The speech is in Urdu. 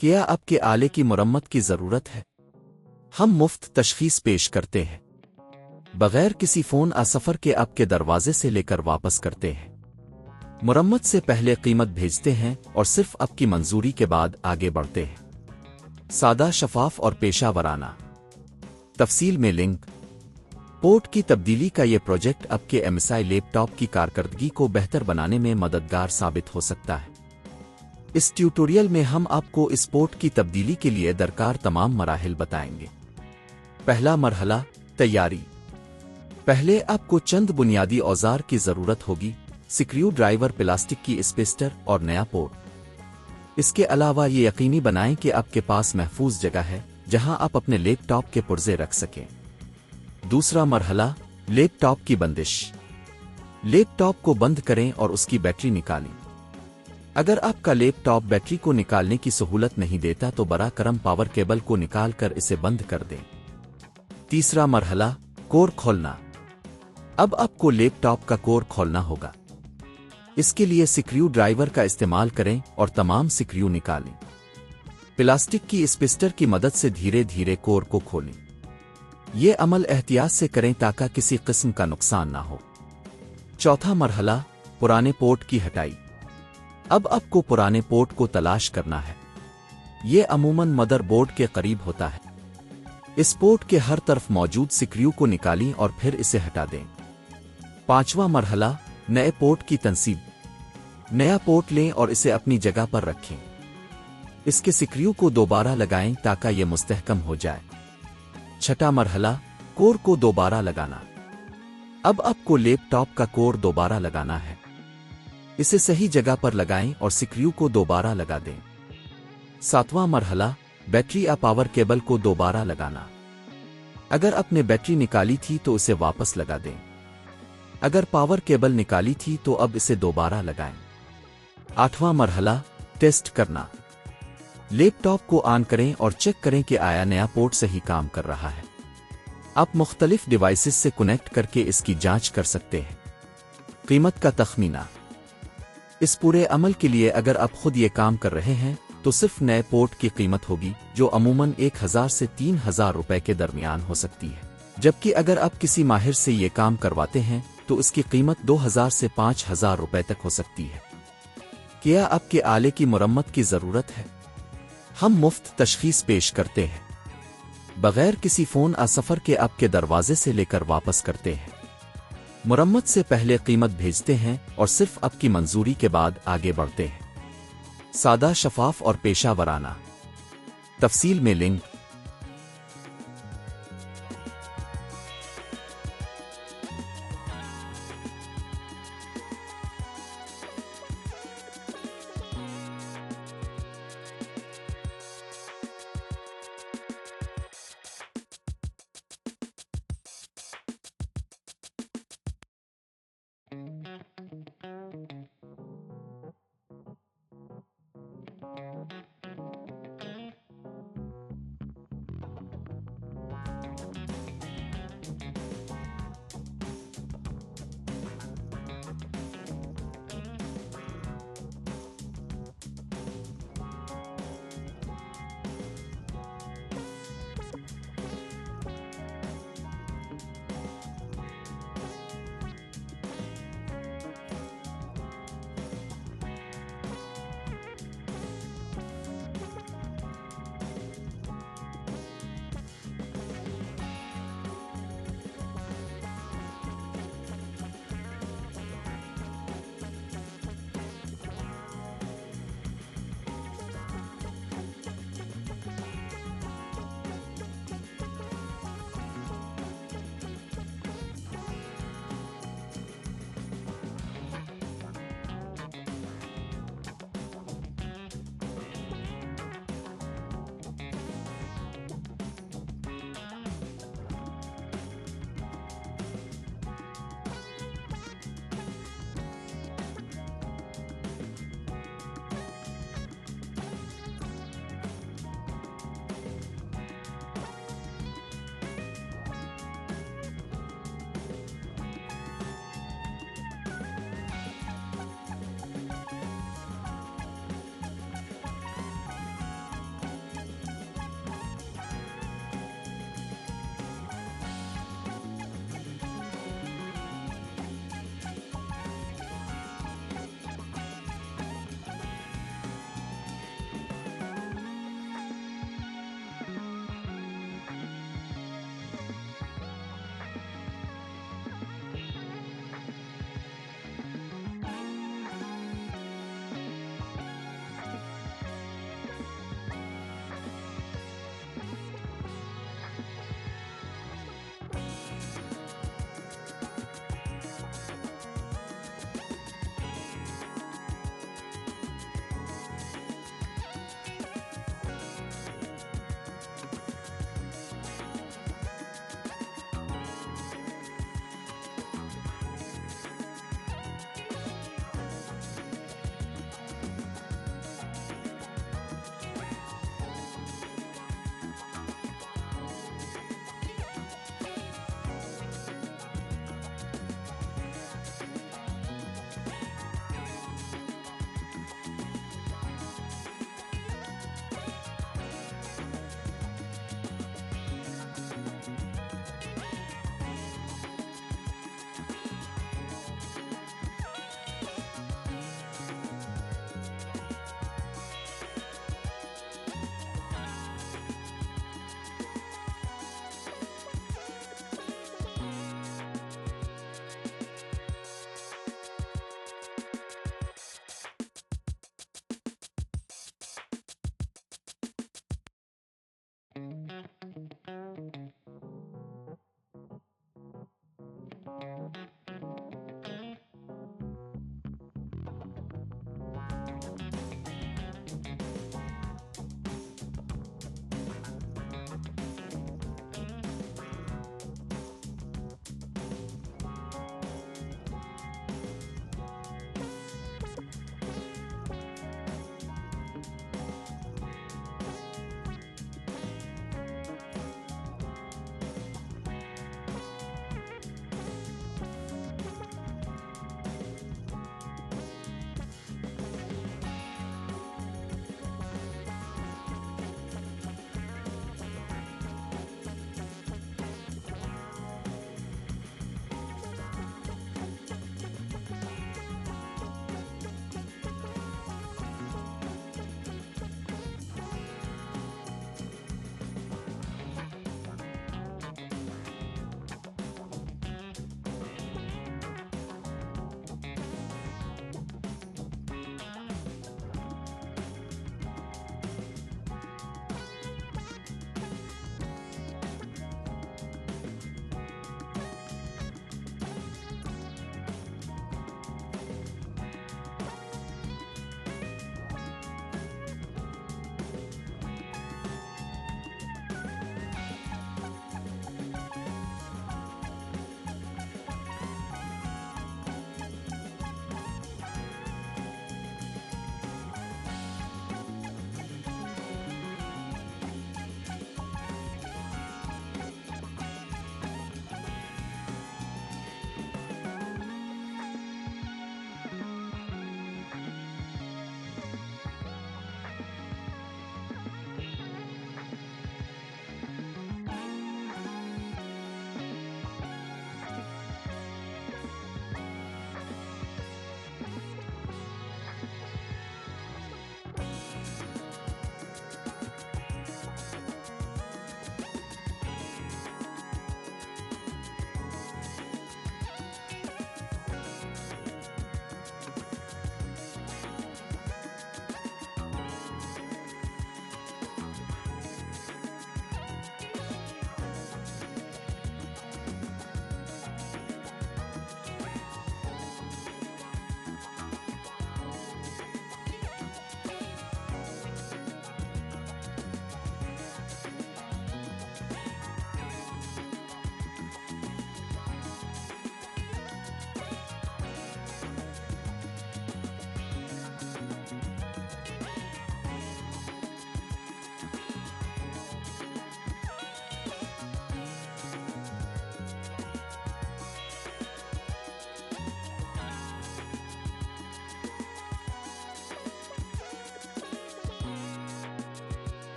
کیا آپ کے آلے کی مرمت کی ضرورت ہے؟ ہم مفت تشخیص پیش کرتے ہیں، بغیر کسی فون سفر کے آپ کے دروازے سے لے کر واپس کرتے ہیں۔ مرمت سے پہلے قیمت بھیجتے ہیں اور صرف آپ کی منظوری کے بعد آگے بڑھتے ہیں۔ سادہ، شفاف اور پیشہ ورانہ۔ تفصیل میں لنک۔ پورٹ کی تبدیلی کا یہ پروجیکٹ آپ کے مسائل لیپ ٹاپ کی کارکردگی کو بہتر بنانے میں مددگار ثابت ہو سکتا ہے۔ اس ٹیوٹوریل میں ہم آپ کو اس پورٹ کی تبدیلی کے لیے درکار تمام مراحل بتائیں گے۔ پہلا مرحلہ، تیاری۔ پہلے آپ کو چند بنیادی اوزار کی ضرورت ہوگی: سکریو ڈرائیور، پلاسٹک کی اسپیسٹر اور نیا پورٹ۔ اس کے علاوہ یہ یقینی بنائیں کہ آپ کے پاس محفوظ جگہ ہے جہاں آپ اپنے لیپ ٹاپ کے پرزے رکھ سکیں۔ دوسرا مرحلہ، لیپ ٹاپ کی بندش۔ لیپ ٹاپ کو بند کریں اور اس کی بیٹری نکالیں۔ اگر آپ کا لیپ ٹاپ بیٹری کو نکالنے کی سہولت نہیں دیتا تو براہ کرم پاور کیبل کو نکال کر اسے بند کر دیں۔ تیسرا مرحلہ، کور کھولنا۔ اب آپ کو لیپ ٹاپ کا کور کھولنا ہوگا۔ اس کے لیے سکریو ڈرائیور کا استعمال کریں اور تمام سکریو نکالیں۔ پلاسٹک کی اسپیسٹر کی مدد سے دھیرے دھیرے کور کو کھولیں۔ یہ عمل احتیاط سے کریں تاکہ کسی قسم کا نقصان نہ ہو۔ چوتھا مرحلہ، پرانے پورٹ کی ہٹائی۔ اب آپ کو پرانے پورٹ کو تلاش کرنا ہے۔ یہ عموماً مدر بورڈ کے قریب ہوتا ہے۔ اس پورٹ کے ہر طرف موجود سکریو کو نکالیں اور پھر اسے ہٹا دیں۔ پانچواں مرحلہ، نئے پورٹ کی تنصیب۔ نیا پورٹ لیں اور اسے اپنی جگہ پر رکھیں۔ اس کے سکریو کو دوبارہ لگائیں تاکہ یہ مستحکم ہو جائے۔ چھٹا مرحلہ، کور کو دوبارہ لگانا۔ اب آپ کو لیپ ٹاپ کا کور دوبارہ لگانا ہے۔ اسے صحیح جگہ پر لگائیں اور سکریو کو دوبارہ لگا دیں۔ ساتواں مرحلہ، بیٹری پاور کیبل کو دوبارہ لگانا۔ اگر آپ نے بیٹری نکالی تھی تو اسے واپس لگا دیں۔ اگر پاور کیبل نکالی تھی تو اب اسے دوبارہ لگائیں۔ آٹھواں مرحلہ، ٹیسٹ کرنا۔ لیپ ٹاپ کو آن کریں اور چیک کریں کہ آیا نیا پورٹ صحیح کام کر رہا ہے۔ آپ مختلف ڈیوائسز سے کنیکٹ کر کے اس کی جانچ کر سکتے ہیں۔ قیمت کا تخمینہ۔ اس پورے عمل کے لیے اگر آپ خود یہ کام کر رہے ہیں تو صرف نئے پورٹ کی قیمت ہوگی جو عموماً 1000 سے 3000 روپے کے درمیان ہو سکتی ہے، جبکہ اگر آپ کسی ماہر سے یہ کام کرواتے ہیں تو اس کی قیمت 2000 سے 5000 روپے تک ہو سکتی ہے۔ کیا آپ کے آلے کی مرمت کی ضرورت ہے؟ ہم مفت تشخیص پیش کرتے ہیں، بغیر کسی فون سفر کے آپ کے دروازے سے لے کر واپس کرتے ہیں۔ مرمت سے پہلے قیمت بھیجتے ہیں اور صرف آپ کی منظوری کے بعد آگے بڑھتے ہیں۔ سادہ، شفاف اور پیشہ ورانہ۔ تفصیل میں لنک۔